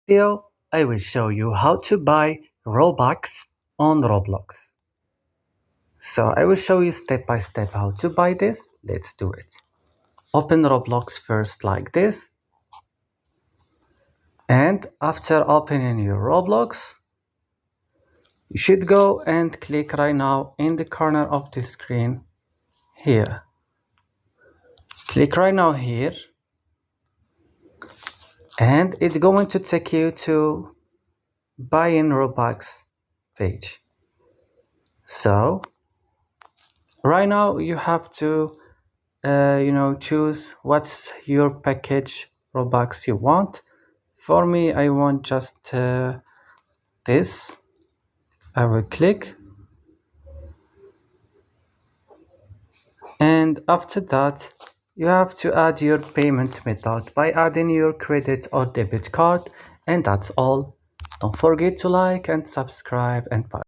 video, I will show you how to buy Robux on Roblox. So I will show you step by step how to buy this. Let's do it. Open Roblox first like this. And after opening your Roblox, you should go and click right now in the corner of the screen here. Click right now here. And it's going to take you to buy in Robux page. So right now you have to choose what's your package Robux you want. For me, I want just this. I will click, and after that you have to add your payment method by adding your credit or debit card, and that's all. Don't forget to like and subscribe and bye.